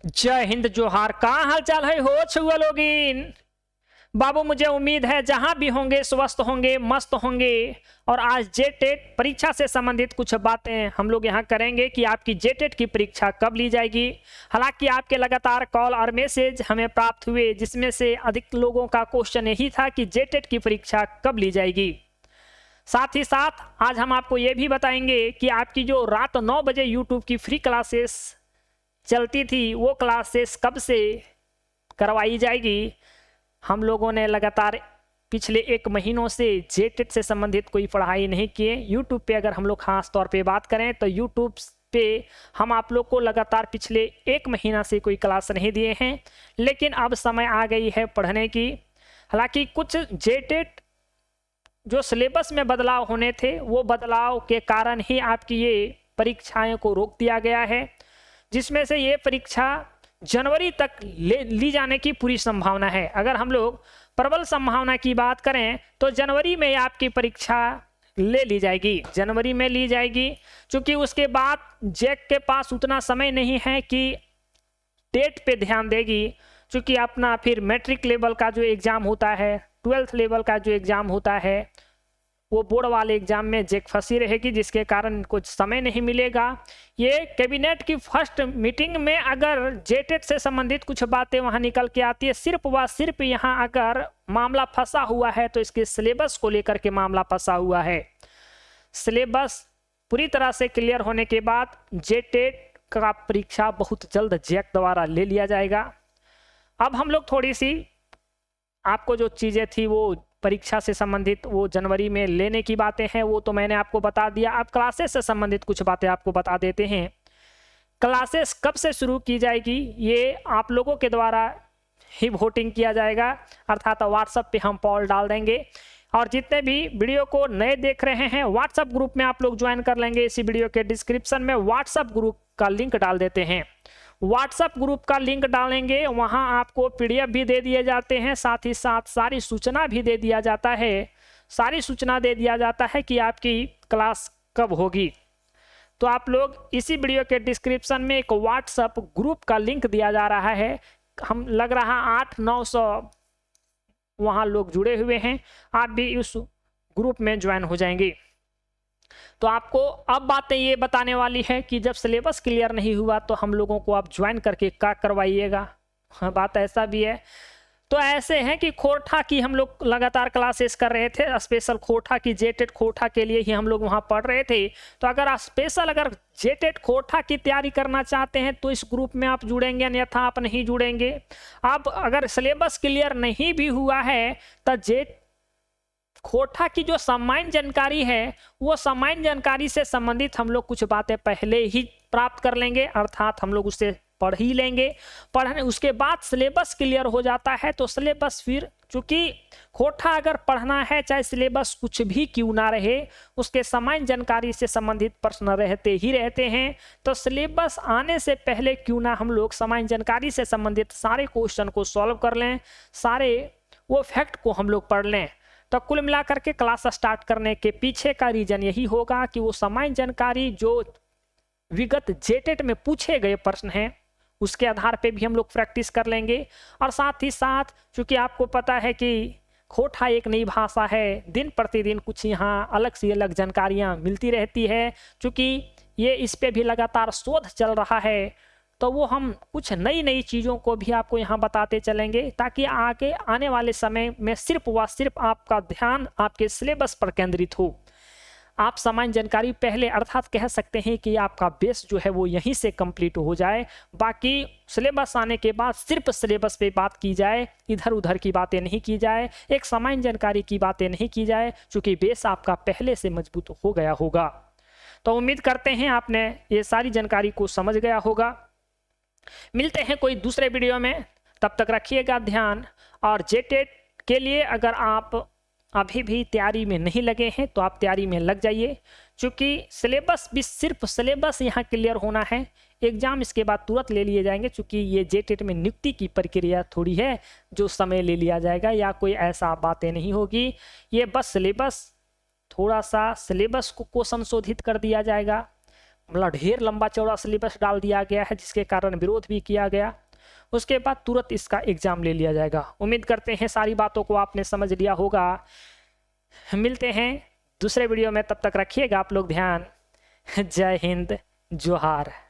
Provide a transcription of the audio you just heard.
जय हिंद जोहार। कहाँ हाल चाल है हो छुआ लोगिन। बाबू मुझे उम्मीद है जहां भी होंगे स्वस्थ होंगे, मस्त होंगे। और आज जेटेट परीक्षा से संबंधित कुछ बातें हम लोग यहां करेंगे कि आपकी जेटेट की परीक्षा कब ली जाएगी। हालांकि आपके लगातार कॉल और मैसेज हमें प्राप्त हुए, जिसमें से अधिक लोगों का क्वेश्चन यही था कि जेटेट की परीक्षा कब ली जाएगी। साथ ही साथ आज हम आपको ये भी बताएंगे कि आपकी जो रात 9 बजे यूट्यूब की फ्री क्लासेस चलती थी, वो क्लासेस कब से करवाई जाएगी। हम लोगों ने लगातार पिछले 1 महीनों से जेटेट से संबंधित कोई पढ़ाई नहीं किए। यूट्यूब पे अगर हम लोग खास तौर पे बात करें तो यूट्यूब पे हम आप लोग को लगातार पिछले 1 महीना से कोई क्लास नहीं दिए हैं, लेकिन अब समय आ गई है पढ़ने की। हालांकि कुछ जेटेट जो सिलेबस में बदलाव होने थे, वो बदलाव के कारण ही आपकी ये परीक्षाएं को रोक दिया गया है, जिसमें से ये परीक्षा जनवरी तक ली जाने की पूरी संभावना है। अगर हम लोग प्रबल संभावना की बात करें तो जनवरी में आपकी परीक्षा ले ली जाएगी, जनवरी में ली जाएगी। क्योंकि उसके बाद जैक के पास उतना समय नहीं है कि डेट पे ध्यान देगी, क्योंकि अपना फिर मैट्रिक लेवल का जो एग्ज़ाम होता है, 12th लेवल का जो एग्ज़ाम होता है, वो बोर्ड वाले एग्जाम में जेक फंसी रहेगी, जिसके कारण कुछ समय नहीं मिलेगा। ये कैबिनेट की फर्स्ट मीटिंग में अगर जेटेट से संबंधित कुछ बातें वहां निकल के आती है, सिर्फ व सिर्फ यहाँ अगर मामला फंसा हुआ है तो इसके सिलेबस को लेकर के मामला फंसा हुआ है। सिलेबस पूरी तरह से क्लियर होने के बाद जेटेट का परीक्षा बहुत जल्द जेक द्वारा ले लिया जाएगा। अब हम लोग थोड़ी सी आपको जो चीज़ें थी वो परीक्षा से संबंधित वो जनवरी में लेने की बातें हैं, वो तो मैंने आपको बता दिया। अब क्लासेस से संबंधित कुछ बातें आपको बता देते हैं। क्लासेस कब से शुरू की जाएगी, ये आप लोगों के द्वारा ही वोटिंग किया जाएगा, अर्थात व्हाट्सएप पे हम पोल डाल देंगे। और जितने भी वीडियो को नए देख रहे हैं, व्हाट्सएप ग्रुप में आप लोग ज्वाइन कर लेंगे। इसी वीडियो के डिस्क्रिप्शन में व्हाट्सएप ग्रुप का लिंक डाल देते हैं। व्हाट्सएप ग्रुप का लिंक डालेंगे, वहां आपको पीडीएफ भी दे दिए जाते हैं, साथ ही साथ सारी सूचना भी दे दिया जाता है। सारी सूचना दे दिया जाता है कि आपकी क्लास कब होगी। तो आप लोग इसी वीडियो के डिस्क्रिप्शन में एक व्हाट्सएप ग्रुप का लिंक दिया जा रहा है। हम लग रहा 800-900 वहां लोग जुड़े हुए हैं, आप भी उस ग्रुप में ज्वाइन हो जाएंगे। तो आपको अब बातें ये बताने वाली है कि जब सिलेबस क्लियर नहीं हुआ तो हम लोगों को आप ज्वाइन करके क्या करवाइएगा। हाँ, बात ऐसा भी है। तो ऐसे हैं कि खोरठा की हम लोग लगातार क्लासेस कर रहे थे, स्पेशल खोरठा की, जेटेट खोरठा के लिए ही हम लोग वहाँ पढ़ रहे थे। तो अगर स्पेशल अगर जेटेट खोरठा की तैयारी करना चाहते हैं तो इस ग्रुप में आप जुड़ेंगे, अन्यथा आप नहीं जुड़ेंगे। अब अगर सिलेबस क्लियर नहीं भी हुआ है तो जेट खोरठा की जो सामान्य जानकारी है, वो सामान्य जानकारी से संबंधित हम लोग कुछ बातें पहले ही प्राप्त कर लेंगे, अर्थात हम लोग उससे पढ़ ही लेंगे। पढ़ने उसके बाद सिलेबस क्लियर हो जाता है तो सिलेबस फिर, चूंकि खोरठा अगर पढ़ना है चाहे सिलेबस कुछ भी क्यों ना रहे, उसके सामान्य जानकारी से संबंधित प्रश्न रहते ही रहते हैं। तो सिलेबस आने से पहले क्यों ना हम लोग सामान्य जानकारी से संबंधित सारे क्वेश्चन को सॉल्व कर लें, सारे वो फैक्ट को हम लोग पढ़ लें। तो कुल मिलाकर के क्लास स्टार्ट करने के पीछे का रीजन यही होगा कि वो सामान्य जानकारी जो विगत जेटेट में पूछे गए प्रश्न हैं, उसके आधार पे भी हम लोग प्रैक्टिस कर लेंगे। और साथ ही साथ चूंकि आपको पता है कि खोरठा एक नई भाषा है, दिन प्रतिदिन कुछ यहाँ अलग से अलग जानकारियाँ मिलती रहती है। चूँकि ये इस पर भी लगातार शोध चल रहा है, तो वो हम कुछ नई नई चीज़ों को भी आपको यहाँ बताते चलेंगे, ताकि आगे आने वाले समय में सिर्फ व सिर्फ आपका ध्यान आपके सिलेबस पर केंद्रित हो। आप सामान्य जानकारी पहले, अर्थात कह सकते हैं कि आपका बेस जो है वो यहीं से कंप्लीट हो जाए, बाकी सिलेबस आने के बाद सिर्फ सिलेबस पे बात की जाए, इधर उधर की बातें नहीं की जाए, एक सामान्य जानकारी की बातें नहीं की जाए, चूँकि बेस आपका पहले से मजबूत हो गया होगा। तो उम्मीद करते हैं आपने ये सारी जानकारी को समझ गया होगा। मिलते हैं कोई दूसरे वीडियो में, तब तक रखिएगा ध्यान। और जेटेट के लिए अगर आप अभी भी तैयारी में नहीं लगे हैं तो आप तैयारी में लग जाइए, क्योंकि सिलेबस भी सिर्फ सिलेबस यहाँ क्लियर होना है, एग्जाम इसके बाद तुरंत ले लिए जाएंगे। क्योंकि ये जेटेट में नियुक्ति की प्रक्रिया थोड़ी है जो समय ले लिया जाएगा, या कोई ऐसा बातें नहीं होगी। ये बस सिलेबस, थोड़ा सा सिलेबस को संशोधित कर दिया जाएगा, मतलब ढेर लंबा चौड़ा सिलेबस डाल दिया गया है, जिसके कारण विरोध भी किया गया। उसके बाद तुरंत इसका एग्जाम ले लिया जाएगा। उम्मीद करते हैं सारी बातों को आपने समझ लिया होगा। मिलते हैं दूसरे वीडियो में, तब तक रखिएगा आप लोग ध्यान। जय हिंद, जोहार।